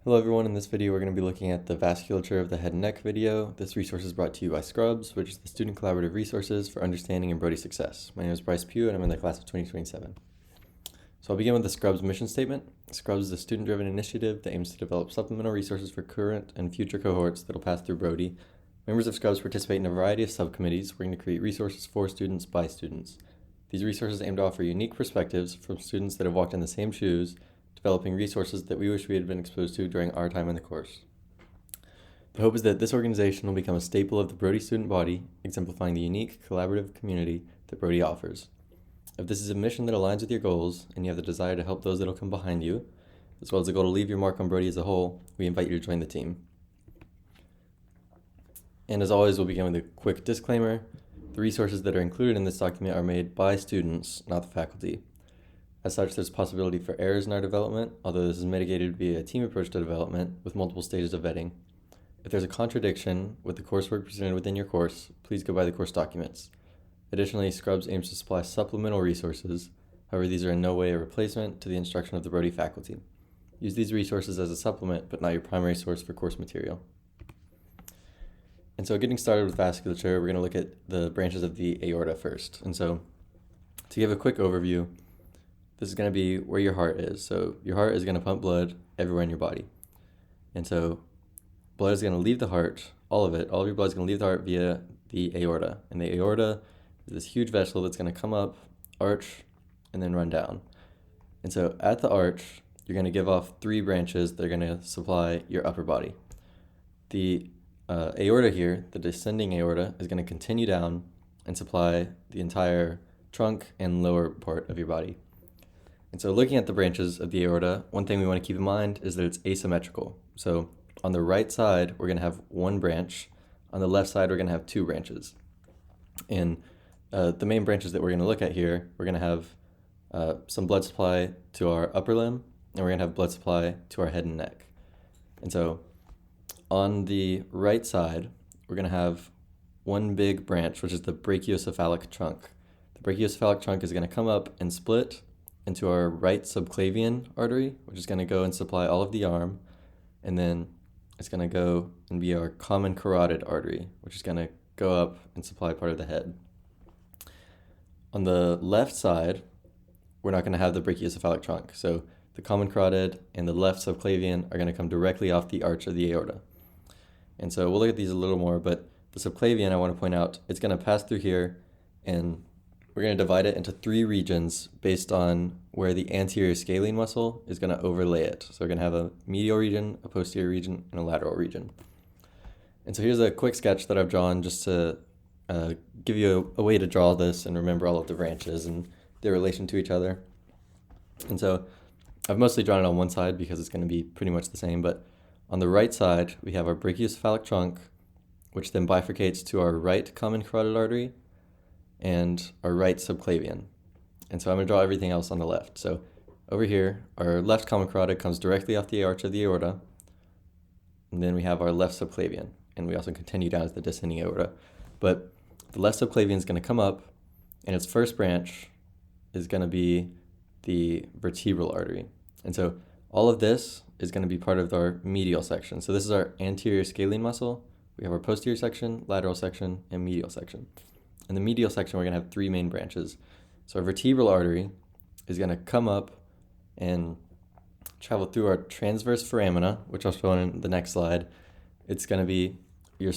Hello everyone, in this video we're going to be looking at the vasculature of the head and neck video. This resource is brought to you by Scrubs, which is the student collaborative resources for understanding and Brody success. My name is Bryce Pugh and I'm in the class of 2027. So I'll begin with the Scrubs mission statement. Scrubs is a student-driven initiative that aims to develop supplemental resources for current and future cohorts that will pass through Brody. Members of Scrubs participate in a variety of subcommittees working to create resources for students by students. These resources aim to offer unique perspectives from students that have walked in the same shoes, developing resources that we wish we had been exposed to during our time in the course. The hope is that this organization will become a staple of the Brody student body, exemplifying the unique collaborative community that Brody offers. If this is a mission that aligns with your goals, and you have the desire to help those that will come behind you, as well as the goal to leave your mark on Brody as a whole, we invite you to join the team. And as always, we'll begin with a quick disclaimer. The resources that are included in this document are made by students, not the faculty. As such, there's possibility for errors in our development, although this is mitigated via a team approach to development with multiple stages of vetting. If there's a contradiction with the coursework presented within your course, please go by the course documents. Additionally, Scrubs aims to supply supplemental resources. However, these are in no way a replacement to the instruction of the Brody faculty. Use these resources as a supplement, but not your primary source for course material. And so getting started with vasculature, we're going to look at the branches of the aorta first. And so to give a quick overview, this is going to be where your heart is. So your heart is going to pump blood everywhere in your body. And so blood is going to leave the heart, all of your blood is going to leave the heart via the aorta. And the aorta is this huge vessel that's going to come up, arch, and then run down. And so at the arch, you're going to give off three branches that are going to supply your upper body. The aorta here, the descending aorta, is going to continue down and supply the entire trunk and lower part of your body. And so looking at the branches of the aorta, one thing we want to keep in mind is that it's asymmetrical. So on the right side, we're going to have one branch. On the left side, we're going to have two branches. And the main branches that we're going to look at here, we're going to have some blood supply to our upper limb, and we're going to have blood supply to our head and neck. And so on the right side, we're going to have one big branch, which is the brachiocephalic trunk. The brachiocephalic trunk is going to come up and split into our right subclavian artery, which is going to go and supply all of the arm, and then it's going to go and be our common carotid artery, which is going to go up and supply part of the head. On the left side, we're not going to have the brachiocephalic trunk, so the common carotid and the left subclavian are going to come directly off the arch of the aorta. And so we'll look at these a little more, but the subclavian, I want to point out, it's going to pass through here, and we're going to divide it into three regions based on where the anterior scalene muscle is going to overlay it. So we're going to have a medial region, a posterior region, and a lateral region. And so here's a quick sketch that I've drawn just to give you a way to draw this and remember all of the branches and their relation to each other. And so I've mostly drawn it on one side because it's going to be pretty much the same, but on the right side, we have our brachiocephalic trunk, which then bifurcates to our right common carotid artery and our right subclavian. And so I'm going to draw everything else on the left. So over here, our left common carotid comes directly off the arch of the aorta, and then we have our left subclavian, and we also continue down to the descending aorta. But the left subclavian is going to come up, and its first branch is going to be the vertebral artery. And so all of this is going to be part of our medial section. So this is our anterior scalene muscle. We have our posterior section, lateral section, and medial section. In the medial section, we're going to have three main branches. So our vertebral artery is going to come up and travel through our transverse foramina, which I'll show in the next slide. It's going to be your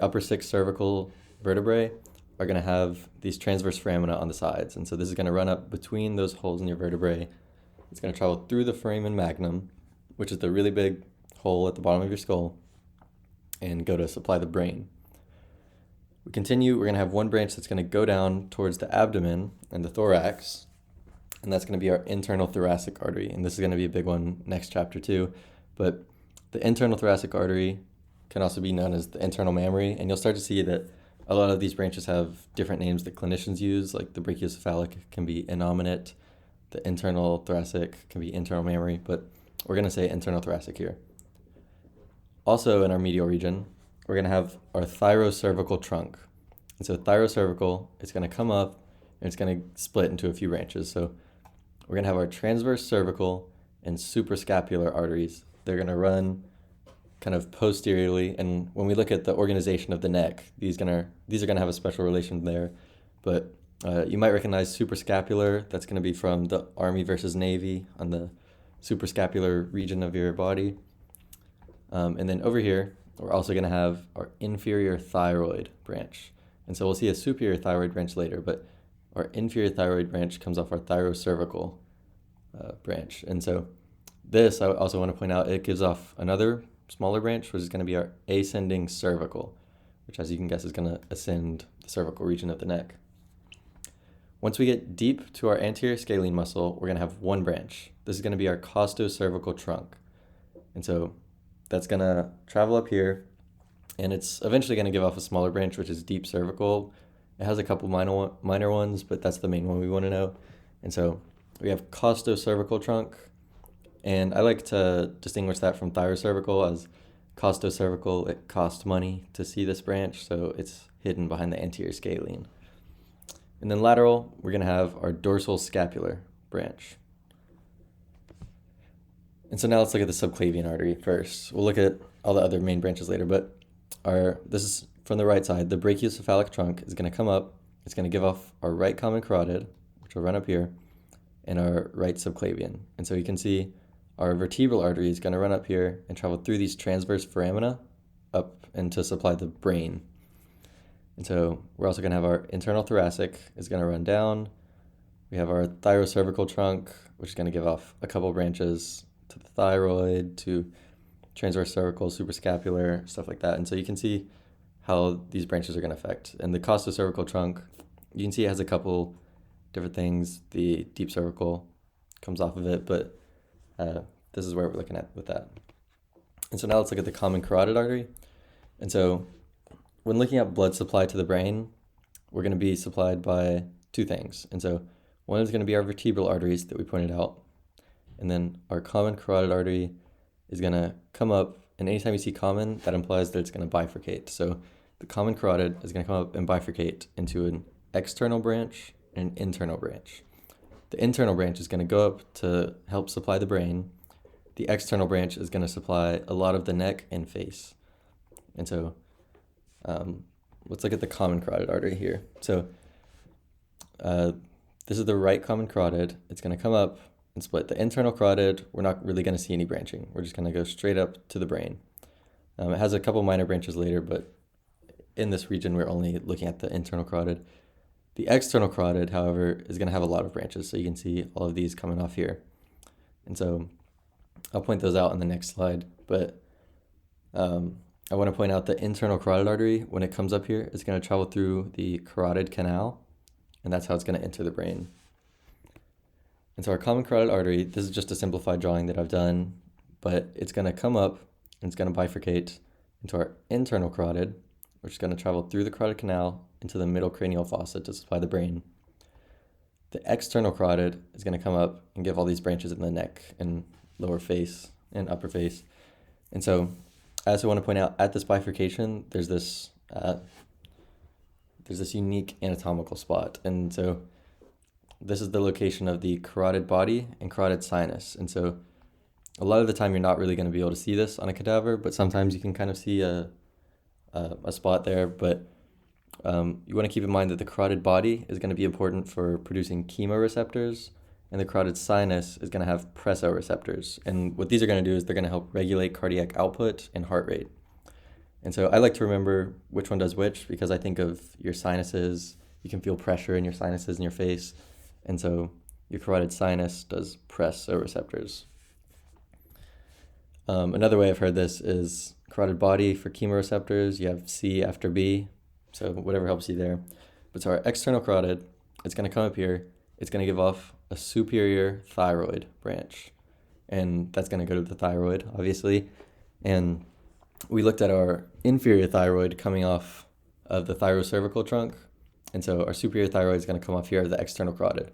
upper six cervical vertebrae are going to have these transverse foramina on the sides. And so this is going to run up between those holes in your vertebrae. It's going to travel through the foramen magnum, which is the really big hole at the bottom of your skull, and go to supply the brain. We continue, we're going to have one branch that's going to go down towards the abdomen and the thorax, and that's going to be our internal thoracic artery. And this is going to be a big one next chapter too. But the internal thoracic artery can also be known as the internal mammary, and you'll start to see that a lot of these branches have different names that clinicians use, like the brachiocephalic can be innominate, the internal thoracic can be internal mammary, but we're going to say internal thoracic here. Also in our medial region, we're going to have our thyrocervical trunk. And so thyrocervical is going to come up and it's going to split into a few branches. So we're going to have our transverse cervical and suprascapular arteries. they're going to run kind of posteriorly. And when we look at the organization of the neck, these are going to have a special relation there. But you might recognize suprascapular. That's going to be from the Army versus Navy on the suprascapular region of your body. And then over here, we're also going to have our inferior thyroid branch. And so we'll see a superior thyroid branch later, but our inferior thyroid branch comes off our thyrocervical branch. And so this, I also want to point out, it gives off another smaller branch, which is going to be our ascending cervical, which, as you can guess, is going to ascend the cervical region of the neck. Once we get deep to our anterior scalene muscle, we're going to have one branch. This is going to be our costocervical trunk. And so that's going to travel up here, and it's eventually going to give off a smaller branch, which is deep cervical. It has a couple minor ones, but that's the main one we want to know. And so we have costocervical trunk, and I like to distinguish that from thyrocervical, as costocervical, it costs money to see this branch, so it's hidden behind the anterior scalene. And then lateral, we're going to have our dorsal scapular branch. And so now let's look at the subclavian artery first. We'll look at all the other main branches later, but this is from the right side. The brachiocephalic trunk is going to come up. It's going to give off our right common carotid, which will run up here, and our right subclavian. And so you can see our vertebral artery is going to run up here and travel through these transverse foramina up and to supply the brain. And so we're also going to have our internal thoracic is going to run down. We have our thyrocervical trunk, which is going to give off a couple branches to the thyroid, to transverse cervical, suprascapular, stuff like that. And so you can see how these branches are going to affect. And the costocervical trunk, you can see it has a couple different things. The deep cervical comes off of it, but this is where we're looking at with that. And so now let's look at the common carotid artery. And so when looking at blood supply to the brain, we're going to be supplied by two things. And so one is going to be our vertebral arteries that we pointed out. And then our common carotid artery is going to come up, and anytime you see common, that implies that it's going to bifurcate. So the common carotid is going to come up and bifurcate into an external branch and an internal branch. The internal branch is going to go up to help supply the brain. The external branch is going to supply a lot of the neck and face. And so let's look at the common carotid artery here. So this is the right common carotid. It's going to come up and split. The internal carotid, we're not really going to see any branching. We're just going to go straight up to the brain. It has a couple minor branches later, but in this region, we're only looking at the internal carotid. The external carotid, however, is going to have a lot of branches. So you can see all of these coming off here. And so I'll point those out on the next slide. But I want to point out the internal carotid artery, when it comes up here, it's going to travel through the carotid canal, and that's how it's going to enter the brain. And so our common carotid artery, this is just a simplified drawing that I've done, but it's going to come up and it's going to bifurcate into our internal carotid, which is going to travel through the carotid canal into the middle cranial fossa to supply the brain. The external carotid is going to come up and give all these branches in the neck and lower face and upper face. And so I also want to point out, at this bifurcation, there's this unique anatomical spot. And so this is the location of the carotid body and carotid sinus. And so a lot of the time you're not really going to be able to see this on a cadaver, but sometimes you can kind of see a spot there. But you want to keep in mind that the carotid body is going to be important for producing chemoreceptors, and the carotid sinus is going to have presoreceptors. And what these are going to do is they're going to help regulate cardiac output and heart rate. And so I like to remember which one does which, because I think of your sinuses. You can feel pressure in your sinuses in your face. And so your carotid sinus does presoreceptors. Another way I've heard this is carotid body for chemoreceptors. You have C after B, so whatever helps you there. But so our external carotid, it's going to come up here. It's going to give off a superior thyroid branch, and that's going to go to the thyroid, obviously. And we looked at our inferior thyroid coming off of the thyrocervical trunk. And so our superior thyroid is going to come off here, the external carotid.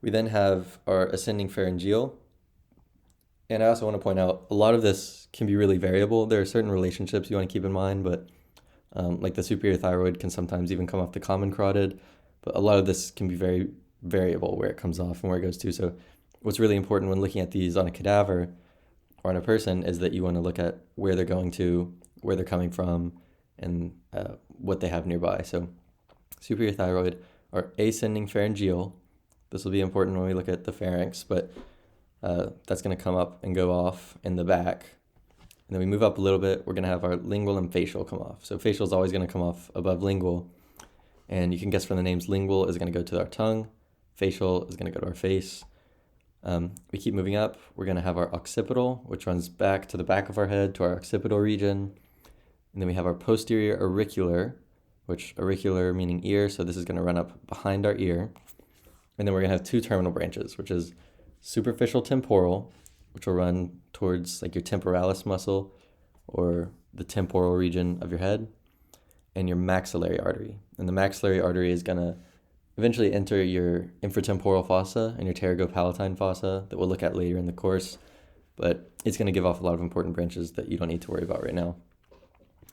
We then have our ascending pharyngeal. And I also want to point out, a lot of this can be really variable. There are certain relationships you want to keep in mind, but like the superior thyroid can sometimes even come off the common carotid. But a lot of this can be very variable where it comes off and where it goes to. So what's really important when looking at these on a cadaver, or on a person is that you want to look at where they're going to, where they're coming from, and what they have nearby. So superior thyroid or ascending pharyngeal. This will be important when we look at the pharynx, but that's going to come up and go off in the back. And then we move up a little bit, we're going to have our lingual and facial come off. So facial is always going to come off above lingual. And you can guess from the names, lingual is going to go to our tongue, facial is going to go to our face. We keep moving up, we're going to have our occipital, which runs back to the back of our head, to our occipital region. And then we have our posterior auricular, which auricular meaning ear, so this is going to run up behind our ear. And then we're going to have two terminal branches, which is superficial temporal, which will run towards like your temporalis muscle or the temporal region of your head, and your maxillary artery. And the maxillary artery is going to eventually enter your infratemporal fossa and your pterygopalatine fossa that we'll look at later in the course, but it's going to give off a lot of important branches that you don't need to worry about right now.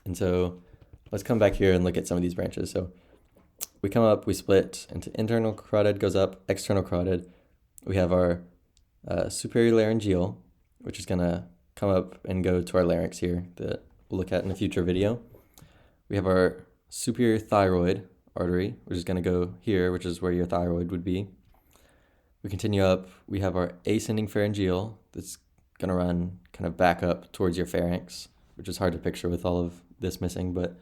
And so let's come back here and look at some of these branches. So we come up, we split into internal carotid goes up, external carotid. We have our superior laryngeal, which is going to come up and go to our larynx here that we'll look at in a future video. We have our superior thyroid artery, which is going to go here, which is where your thyroid would be. We continue up, we have our ascending pharyngeal that's going to run kind of back up towards your pharynx, which is hard to picture with all of this missing, but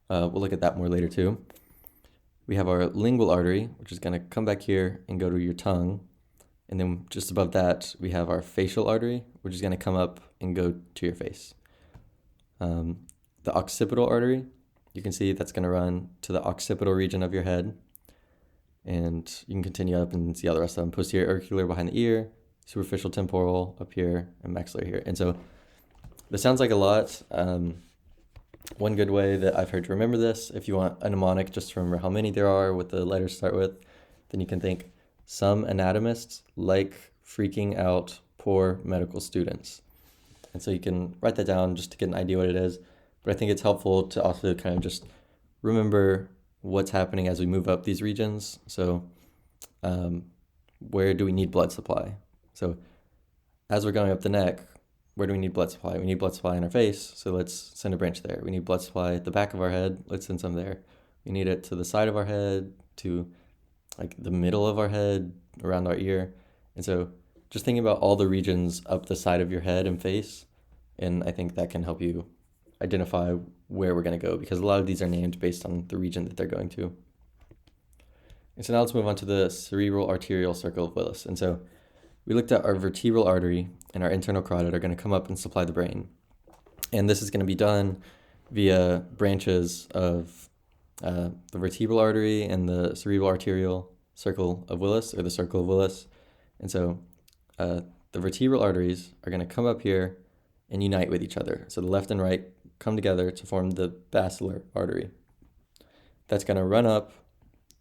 we'll look at that more later too. We have our lingual artery, which is going to come back here and go to your tongue. And then just above that, we have our facial artery, which is going to come up and go to your face. The occipital artery, you can see that's going to run to the occipital region of your head. And you can continue up and see all the rest of them. Posterior auricular behind the ear, superficial temporal up here, and maxillary here. And so this sounds like a lot. One good way that I've heard to remember this, if you want a mnemonic just to remember how many there are, what the letters start with, then you can think, some anatomists like freaking out poor medical students. And so you can write that down just to get an idea what it is. But I think it's helpful to also kind of just remember what's happening as we move up these regions. So where do we need blood supply? So as we're going up the neck, where do we need blood supply? We need blood supply in our face, so let's send a branch there. We need blood supply at the back of our head, let's send some there. We need it to the side of our head, to like the middle of our head, around our ear. And so just thinking about all the regions up the side of your head and face, and I think that can help you identify where we're going to go, because a lot of these are named based on the region that they're going to. And so now let's move on to the cerebral arterial circle of Willis. And so we looked at our vertebral artery and our internal carotid are going to come up and supply the brain. And this is going to be done via branches of the vertebral artery and the cerebral arterial circle of Willis, or the circle of Willis. And so the vertebral arteries are going to come up here and unite with each other. So the left and right come together to form the basilar artery. That's going to run up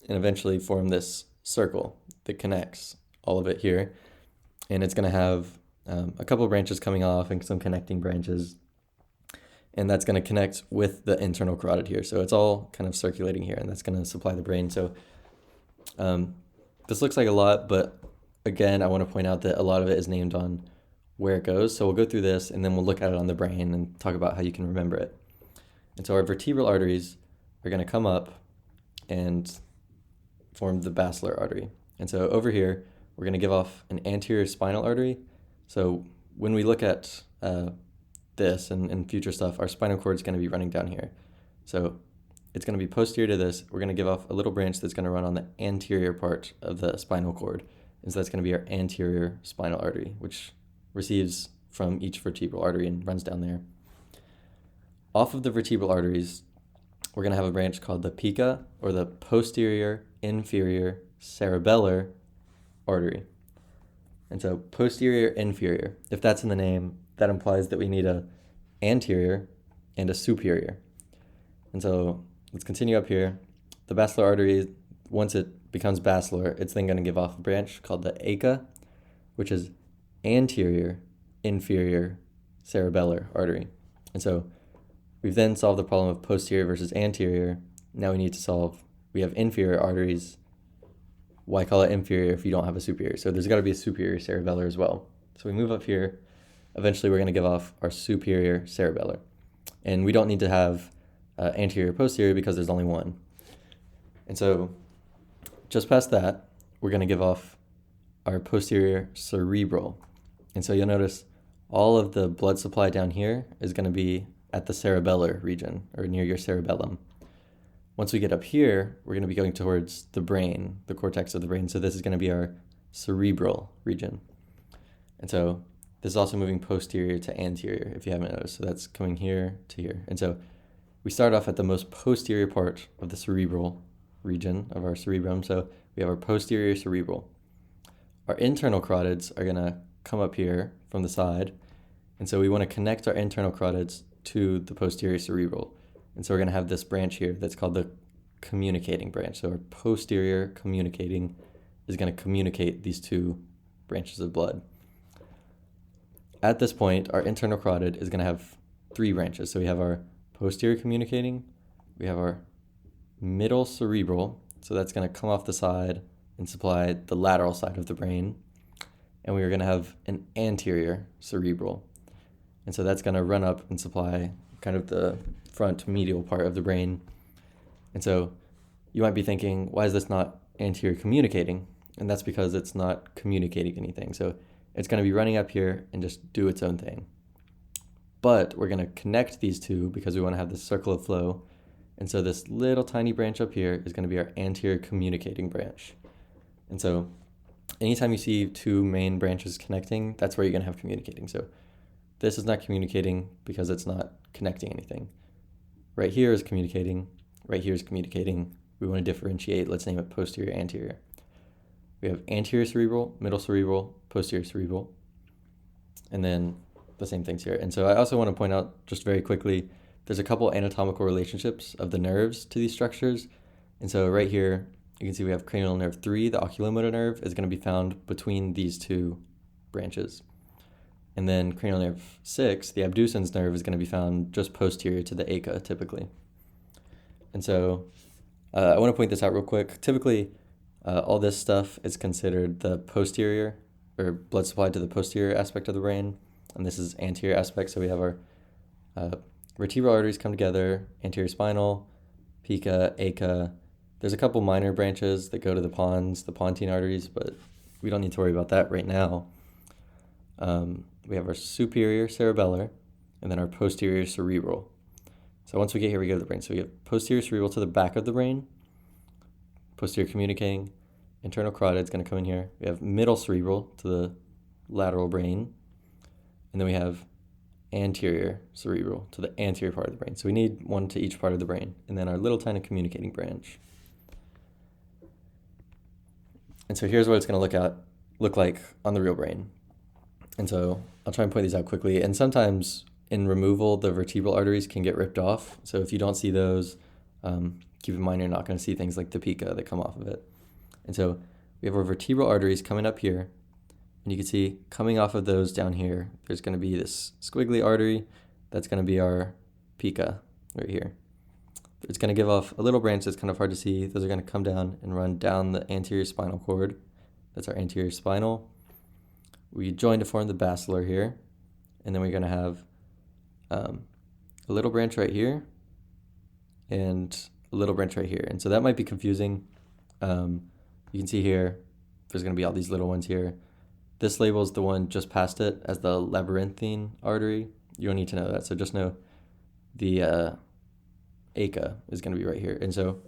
and eventually form this circle that connects all of it here. And it's going to have a couple branches coming off and some connecting branches. And that's going to connect with the internal carotid here. So it's all kind of circulating here, and that's going to supply the brain. So this looks like a lot, but again, I want to point out that a lot of it is named on where it goes. So we'll go through this, and then we'll look at it on the brain and talk about how you can remember it. And so our vertebral arteries are going to come up and form the basilar artery. And so over here, we're going to give off an anterior spinal artery. So when we look at this and future stuff, our spinal cord is going to be running down here. So it's going to be posterior to this. We're going to give off a little branch that's going to run on the anterior part of the spinal cord. And so that's going to be our anterior spinal artery, which receives from each vertebral artery and runs down there. Off of the vertebral arteries, we're going to have a branch called the pica, or the posterior inferior cerebellar artery. And so posterior inferior, if that's in the name, that implies that we need a anterior and a superior. And so let's continue up here. The basilar artery, once it becomes basilar, it's then going to give off a branch called the ACA, which is anterior inferior cerebellar artery. And so we've then solved the problem of posterior versus anterior. Now we need to solve, we have inferior arteries. Why call it inferior if you don't have a superior? So there's got to be a superior cerebellar as well. So we move up here, eventually we're going to give off our superior cerebellar. And we don't need to have anterior posterior because there's only one. And so just past that, we're going to give off our posterior cerebral. And so you'll notice all of the blood supply down here is going to be at the cerebellar region, or near your cerebellum. Once we get up here, we're going to be going towards the brain, the cortex of the brain. So this is going to be our cerebral region. And so this is also moving posterior to anterior, if you haven't noticed. So that's coming here to here. And so we start off at the most posterior part of the cerebral region of our cerebrum. So we have our posterior cerebral. Our internal carotids are going to come up here from the side. And so we want to connect our internal carotids to the posterior cerebral. And so we're going to have this branch here that's called the communicating branch. So our posterior communicating is going to communicate these two branches of blood. At this point, our internal carotid is going to have three branches. So we have our posterior communicating, we have our middle cerebral, so that's going to come off the side and supply the lateral side of the brain, and we are going to have an anterior cerebral. And so that's going to run up and supply kind of the front medial part of the brain. And so you might be thinking, why is this not anterior communicating? And that's because it's not communicating anything. So it's going to be running up here and just do its own thing. But we're going to connect these two because we want to have this circle of flow. And so this little tiny branch up here is going to be our anterior communicating branch. And so anytime you see two main branches connecting, that's where you're going to have communicating. So this is not communicating because it's not connecting anything. Right here is communicating. Right here is communicating. We want to differentiate. Let's name it posterior, anterior. We have anterior cerebral, middle cerebral, posterior cerebral, and then the same things here. And so I also want to point out just very quickly, there's a couple anatomical relationships of the nerves to these structures. And so right here, you can see we have cranial nerve 3, the oculomotor nerve, is going to be found between these two branches. And then cranial nerve 6, the abducens nerve, is going to be found just posterior to the ACA, typically. And so I want to point this out real quick. Typically, all this stuff is considered the posterior, or blood supply to the posterior aspect of the brain. And this is anterior aspect. So we have our vertebral arteries come together, anterior spinal, pica, ACA. There's a couple minor branches that go to the pons, the pontine arteries, but we don't need to worry about that right now. We have our superior cerebellar, and then our posterior cerebral. So once we get here, we go to the brain. So we have posterior cerebral to the back of the brain, posterior communicating, internal carotid is going to come in here. We have middle cerebral to the lateral brain, and then we have anterior cerebral to the anterior part of the brain. So we need one to each part of the brain, and then our little tiny communicating branch. And so here's what it's going to look like on the real brain. And so I'll try and point these out quickly. And sometimes in removal, the vertebral arteries can get ripped off. So if you don't see those, keep in mind you're not going to see things like the pica that come off of it. And so we have our vertebral arteries coming up here. And you can see coming off of those down here, there's going to be this squiggly artery. That's going to be our pica right here. It's going to give off a little branch that's kind of hard to see. Those are going to come down and run down the anterior spinal cord. That's our anterior spinal. We join to form the basilar here. And then we're going to have a little branch right here and a little branch right here. And so that might be confusing. You can see here, there's going to be all these little ones here. This labels the one just past it as the labyrinthine artery. You don't need to know that. So just know the ACA is going to be right here. And so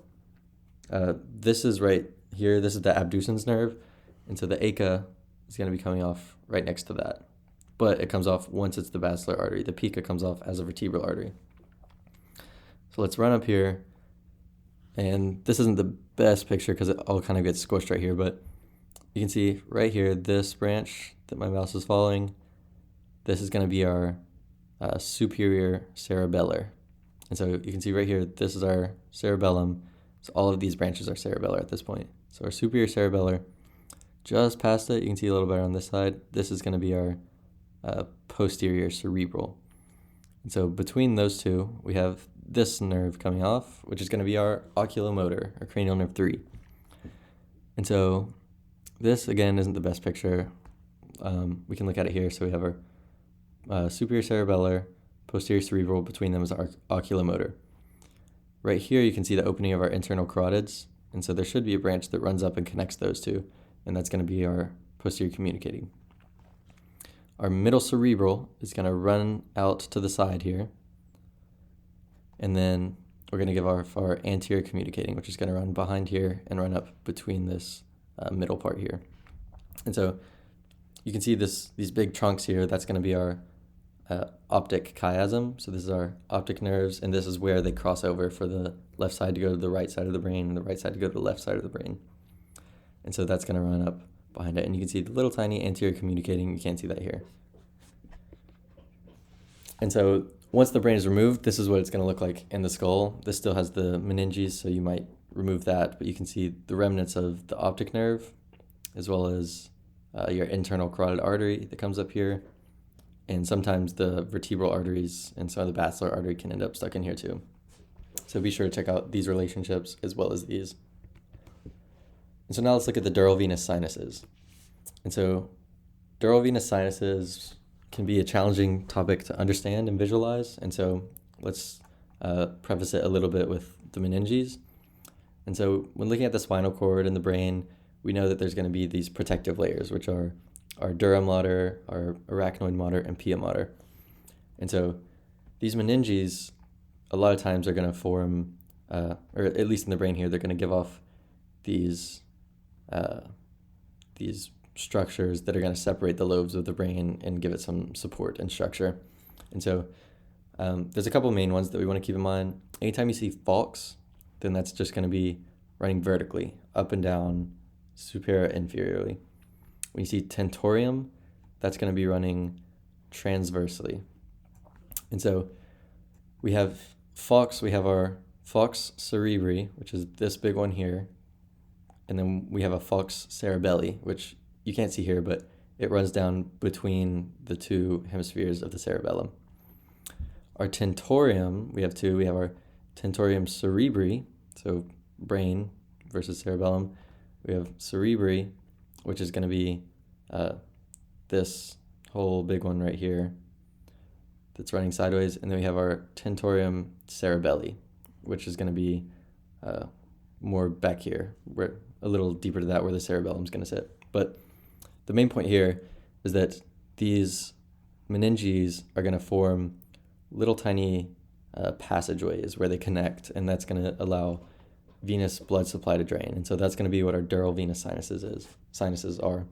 this is right here. This is the abducens nerve. And so the ACA is going to be coming off right next to that. But it comes off once it's the basilar artery. The pica comes off as a vertebral artery. So let's run up here. And this isn't the best picture because it all kind of gets squished right here. But you can see right here, this branch that my mouse is following, this is going to be our superior cerebellar. And so you can see right here, this is our cerebellum. So all of these branches are cerebellar at this point. So our superior cerebellar, just past it, you can see a little better on this side. This is going to be our posterior cerebral. And so between those two, we have this nerve coming off, which is going to be our oculomotor, or cranial nerve 3. And so this, again, isn't the best picture. We can look at it here. So we have our superior cerebellar, posterior cerebral. Between them is our oculomotor. Right here you can see the opening of our internal carotids, and so there should be a branch that runs up and connects those two, and that's going to be our posterior communicating. Our middle cerebral is going to run out to the side here, and then we're going to give our anterior communicating, which is going to run behind here and run up between this middle part here. And so you can see these big trunks here. That's going to be our optic chiasm. So this is our optic nerves, and this is where they cross over for the left side to go to the right side of the brain and the right side to go to the left side of the brain. And so that's going to run up behind it. And you can see the little tiny anterior communicating. You can't see that here. And so once the brain is removed, this is what it's going to look like in the skull. This still has the meninges, so you might remove that, but you can see the remnants of the optic nerve, as well as your internal carotid artery that comes up here. And sometimes the vertebral arteries and some of the basilar artery can end up stuck in here too. So be sure to check out these relationships as well as these. And so now let's look at the dural venous sinuses. And so dural venous sinuses can be a challenging topic to understand and visualize. And so let's preface it a little bit with the meninges. And so when looking at the spinal cord and the brain, we know that there's going to be these protective layers, which are our dura mater, our arachnoid mater, and pia mater. And so these meninges, a lot of times are going to form, or at least in the brain here, they're going to give off these structures that are going to separate the lobes of the brain and give it some support and structure. And so there's a couple main ones that we want to keep in mind. Anytime you see falx, then that's just going to be running vertically, up and down, superior, inferiorly. When you see tentorium, that's going to be running transversely. And so we have falx, we have our falx cerebri, which is this big one here. And then we have a falx cerebelli, which you can't see here, but it runs down between the two hemispheres of the cerebellum. Our tentorium, we have two. We have our tentorium cerebri, so brain versus cerebellum. We have cerebri, which is going to be this whole big one right here that's running sideways. And then we have our tentorium cerebelli, which is going to be more back here, where a little deeper to that, where the cerebellum is going to sit. But the main point here is that these meninges are going to form little tiny passageways where they connect, and that's going to allow venous blood supply to drain. And so that's going to be what our dural venous sinuses are.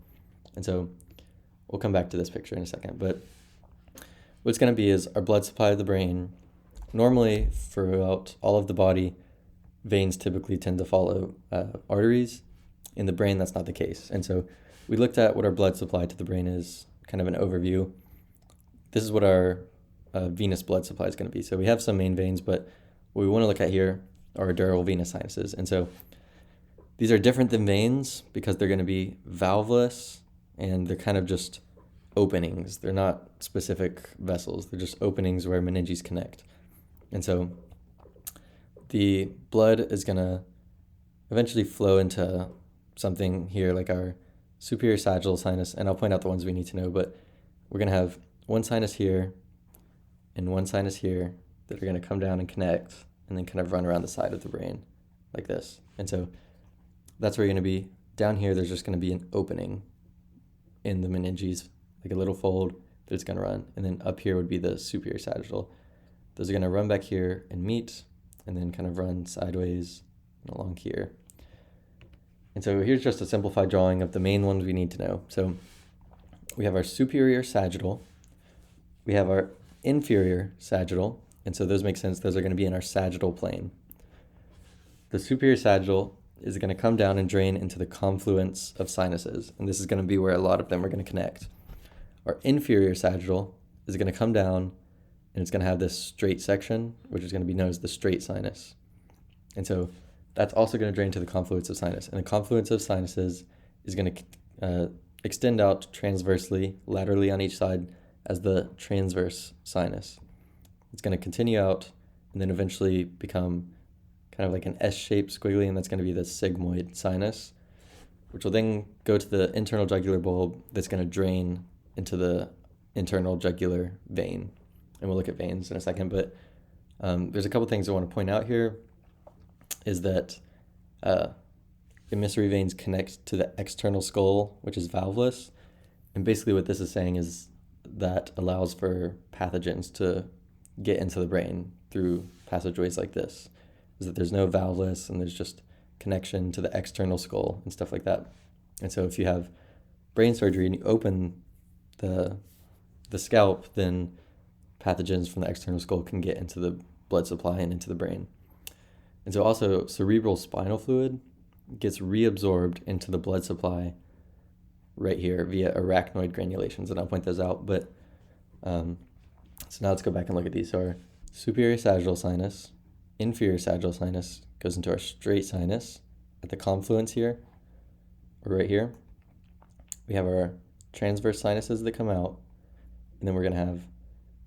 And so we'll come back to this picture in a second. But what it's going to be is our blood supply to the brain. Normally, throughout all of the body, veins typically tend to follow arteries. In the brain, that's not the case. And so we looked at what our blood supply to the brain is, kind of an overview. This is what our venous blood supply is going to be. So we have some main veins, but what we want to look at here are dural venous sinuses. And so these are different than veins because they're going to be valveless, and they're kind of just openings. They're not specific vessels. They're just openings where meninges connect. And so the blood is going to eventually flow into something here like our superior sagittal sinus, and I'll point out the ones we need to know, but we're going to have one sinus here and one sinus here that are going to come down and connect and then kind of run around the side of the brain like this. And so that's where you're going to be. Down here, there's just going to be an opening in the meninges, like a little fold that it's going to run. And then up here would be the superior sagittal. Those are going to run back here and meet, and then kind of run sideways and along here. And so here's just a simplified drawing of the main ones we need to know. So we have our superior sagittal, we have our inferior sagittal, and so those make sense. Those are going to be in our sagittal plane. The superior sagittal is going to come down and drain into the confluence of sinuses, and this is going to be where a lot of them are going to connect. Our inferior sagittal is going to come down, and it's going to have this straight section, which is going to be known as the straight sinus. And so that's also going to drain to the confluence of sinus. And the confluence of sinuses is going to extend out transversely, laterally on each side as the transverse sinus. It's going to continue out and then eventually become kind of like an S-shaped squiggly, and that's going to be the sigmoid sinus, which will then go to the internal jugular bulb that's going to drain into the internal jugular vein. And we'll look at veins in a second, but there's a couple things I want to point out here is that emissary veins connect to the external skull, which is valveless. And basically what this is saying is that allows for pathogens to get into the brain through passageways like this, is that there's no valveless and there's just connection to the external skull and stuff like that. And so if you have brain surgery and you open the scalp, then pathogens from the external skull can get into the blood supply and into the brain. And so also cerebral spinal fluid gets reabsorbed into the blood supply right here via arachnoid granulations, and I'll point those out. But so now let's go back and look at these. So our superior sagittal sinus, inferior sagittal sinus goes into our straight sinus at the confluence here, or right here. We have our transverse sinuses that come out, and then we're going to have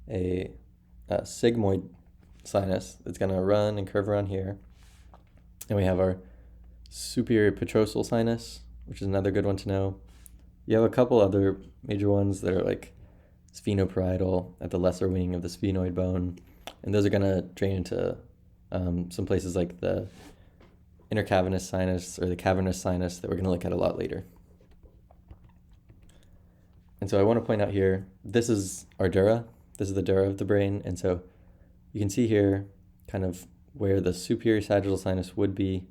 a sigmoid sinus that's going to run and curve around here. And we have our superior petrosal sinus, which is another good one to know. You have a couple other major ones that are like sphenoparietal at the lesser wing of the sphenoid bone, and those are going to drain into some places like the intercavernous sinus or the cavernous sinus that we're going to look at a lot later. And so I want to point out here, this is our dura. This is the dura of the brain, and so you can see here kind of where the superior sagittal sinus would be,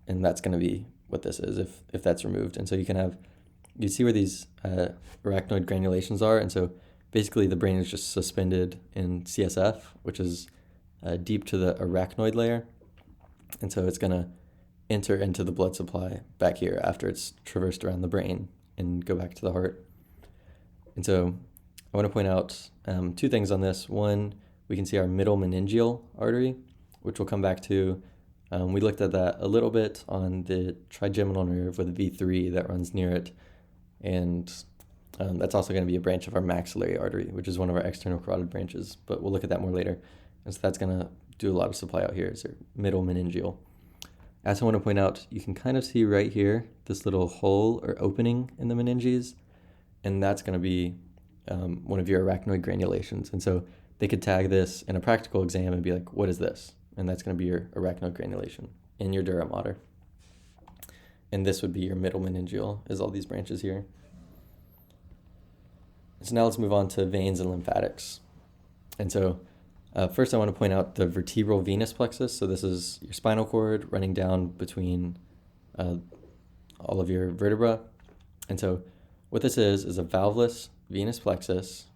and that's going to be what this is if that's removed. And so you see where these arachnoid granulations are, and so basically the brain is just suspended in CSF, which is deep to the arachnoid layer, and so it's going to enter into the blood supply back here after it's traversed around the brain and go back to the heart. And so I want to point out two things on this. One, we can see our middle meningeal artery, which we'll come back to. We looked at that a little bit on the trigeminal nerve with V3 that runs near it. And that's also going to be a branch of our maxillary artery, which is one of our external carotid branches, but we'll look at that more later. And so that's going to do a lot of supply out here, is our middle meningeal. I also want to point out, you can kind of see right here, this little hole or opening in the meninges, and that's going to be one of your arachnoid granulations. And so they could tag this in a practical exam and be like, what is this? And that's going to be your arachnoid granulation in your dura mater. And this would be your middle meningeal, is all these branches here. So now let's move on to veins and lymphatics. And so first I want to point out the vertebral venous plexus. So this is your spinal cord running down between all of your vertebra. And so what this is a valveless venous plexus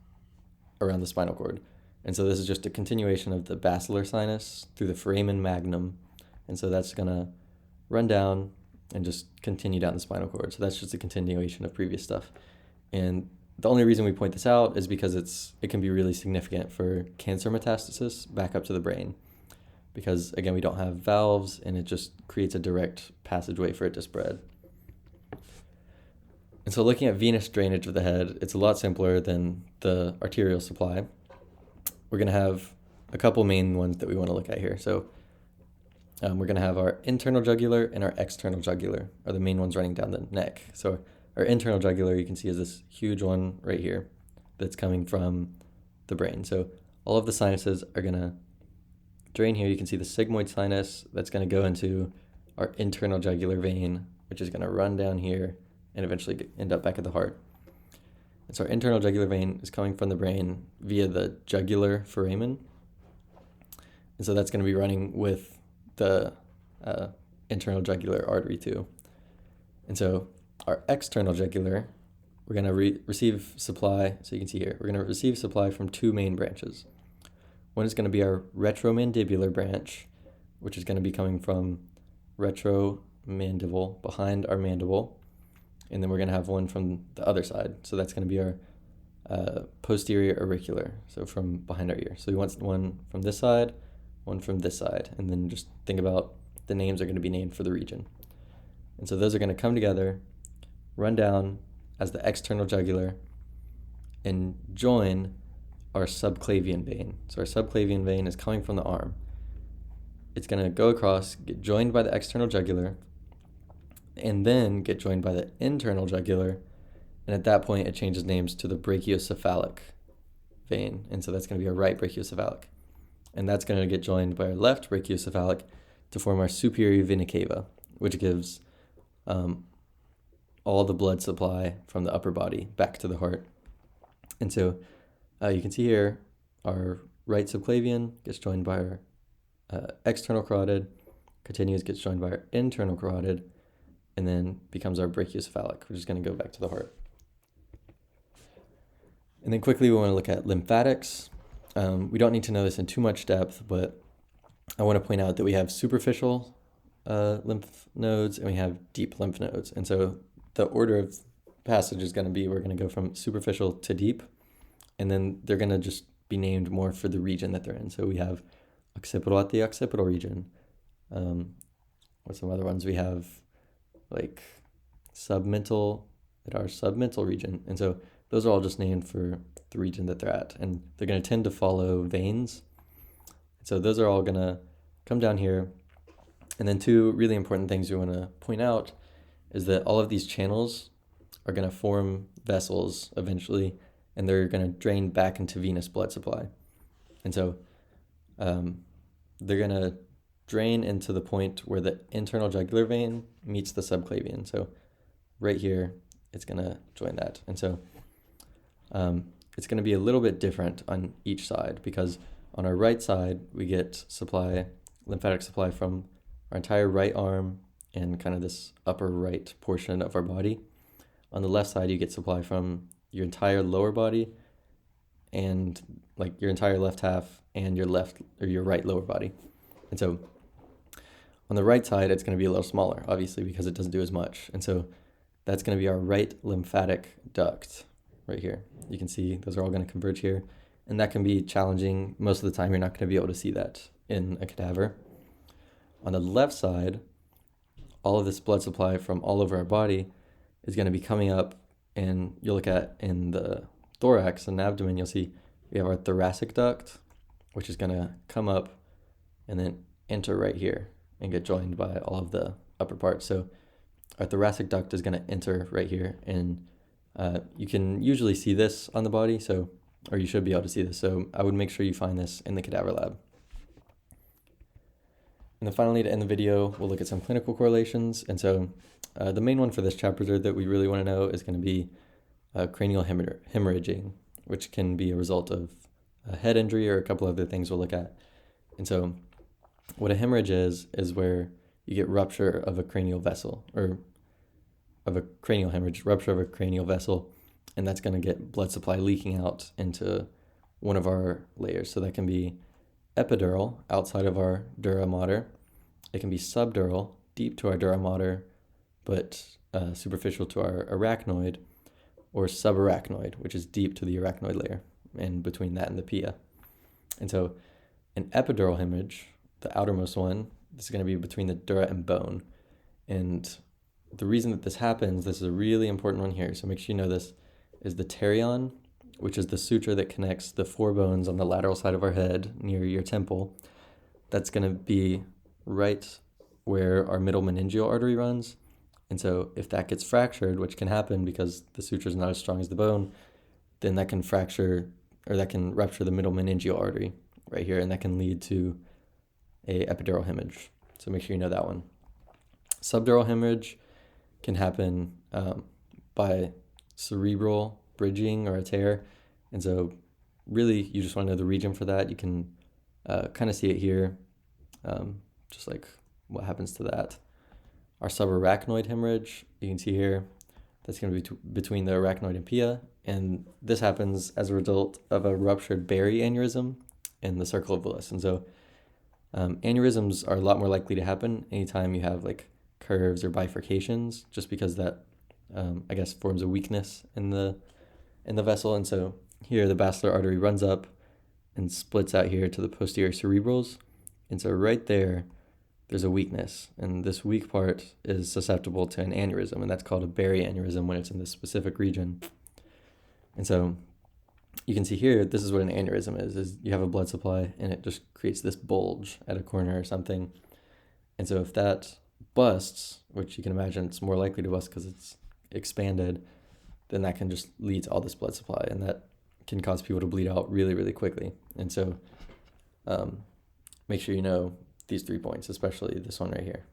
around the spinal cord. And so this is just a continuation of the basilar sinus through the foramen magnum. And so that's going to run down and just continue down the spinal cord. So that's just a continuation of previous stuff. And the only reason we point this out is because it can be really significant for cancer metastasis back up to the brain. Because, again, we don't have valves, and it just creates a direct passageway for it to spread. And so looking at venous drainage of the head, it's a lot simpler than the arterial supply. We're going to have a couple main ones that we want to look at here. So we're going to have our internal jugular and our external jugular are the main ones running down the neck. So our internal jugular, you can see, is this huge one right here that's coming from the brain. So all of the sinuses are going to drain here. You can see the sigmoid sinus that's going to go into our internal jugular vein, which is going to run down here and eventually end up back at the heart. And so our internal jugular vein is coming from the brain via the jugular foramen. And so that's going to be running with the internal jugular artery too. And so our external jugular, we're going to receive supply. So you can see here, we're going to receive supply from two main branches. One is going to be our retromandibular branch, which is going to be coming from retromandible, behind our mandible. And then we're going to have one from the other side. So that's going to be our posterior auricular, so from behind our ear. So we want one from this side, one from this side. And then just think about the names are going to be named for the region. And so those are going to come together, run down as the external jugular, and join our subclavian vein. So our subclavian vein is coming from the arm. It's going to go across, get joined by the external jugular, and then get joined by the internal jugular, And at that point, it changes names to the brachiocephalic vein. And so that's going to be our right brachiocephalic. And that's going to get joined by our left brachiocephalic to form our superior vena cava, which gives all the blood supply from the upper body back to the heart. And so you can see here, our right subclavian gets joined by our external carotid, continues, gets joined by our internal carotid, and then becomes our brachiocephalic, which is going to go back to the heart. And then quickly, we want to look at lymphatics. We don't need to know this in too much depth, but I want to point out that we have superficial lymph nodes and we have deep lymph nodes. And so the order of passage is going to be, we're going to go from superficial to deep, and then they're going to just be named more for the region that they're in. So we have occipital at the occipital region. What's some other ones? We have like submental at our submental region. And so those are all just named for the region that they're at. And they're going to tend to follow veins. So those are all going to come down here. And then two really important things we want to point out is that all of these channels are going to form vessels eventually, and they're going to drain back into venous blood supply. And so they're going to drain into the point where the internal jugular vein meets the subclavian. So right here, it's going to join that. And so it's going to be a little bit different on each side, because on our right side, we get lymphatic supply from our entire right arm and kind of this upper right portion of our body. On the left side, you get supply from your entire lower body and like your entire left half and your right lower body. And so on the right side, it's going to be a little smaller, obviously, because it doesn't do as much. And so that's going to be our right lymphatic duct right here. You can see those are all going to converge here. And that can be challenging. Most of the time, you're not going to be able to see that in a cadaver. On the left side, all of this blood supply from all over our body is going to be coming up, and you'll look at in the thorax and abdomen, you'll see we have our thoracic duct, which is going to come up and then enter right here and get joined by all of the upper parts. So our thoracic duct is going to enter right here, and you can usually see this on the body, or you should be able to see this. So I would make sure you find this in the cadaver lab. And then finally, to end the video, we'll look at some clinical correlations. And so the main one for this chapter that we really want to know is going to be cranial hemorrhaging, which can be a result of a head injury or a couple other things we'll look at. And so what a hemorrhage is where you get rupture of a cranial vessel, or of a cranial hemorrhage, rupture of a cranial vessel, and that's going to get blood supply leaking out into one of our layers. So that can be epidural, outside of our dura mater. It can be subdural, deep to our dura mater, but superficial to our arachnoid, or subarachnoid, which is deep to the arachnoid layer, and between that and the pia. And so an epidural hemorrhage, the outermost one, this is going to be between the dura and bone. And the reason that this happens, this is a really important one here, so make sure you know this, is the pterion, which is the suture that connects the four bones on the lateral side of our head near your temple. That's going to be right where our middle meningeal artery runs. And so if that gets fractured, which can happen because the suture is not as strong as the bone, then that can fracture, or that can rupture the middle meningeal artery right here, and that can lead to a epidural hemorrhage. So make sure you know that one. Subdural hemorrhage can happen by cerebral bridging or a tear. And so really you just want to know the region for that. You can kind of see it here, just like what happens to that. Our subarachnoid hemorrhage, you can see here, that's going to be between the arachnoid and pia. And this happens as a result of a ruptured Berry aneurysm in the circle of Willis. And so aneurysms are a lot more likely to happen anytime you have like curves or bifurcations, just because that, I guess, forms a weakness in the vessel. And so here the basilar artery runs up and splits out here to the posterior cerebrals. And so right there's a weakness, and this weak part is susceptible to an aneurysm, and that's called a Berry aneurysm when it's in this specific region. And so you can see here, this is what an aneurysm is you have a blood supply and it just creates this bulge at a corner or something. And so if that busts, which you can imagine it's more likely to bust because it's expanded, then that can just lead to all this blood supply, and that can cause people to bleed out really, really quickly. And so make sure you know these 3 points, especially this one right here.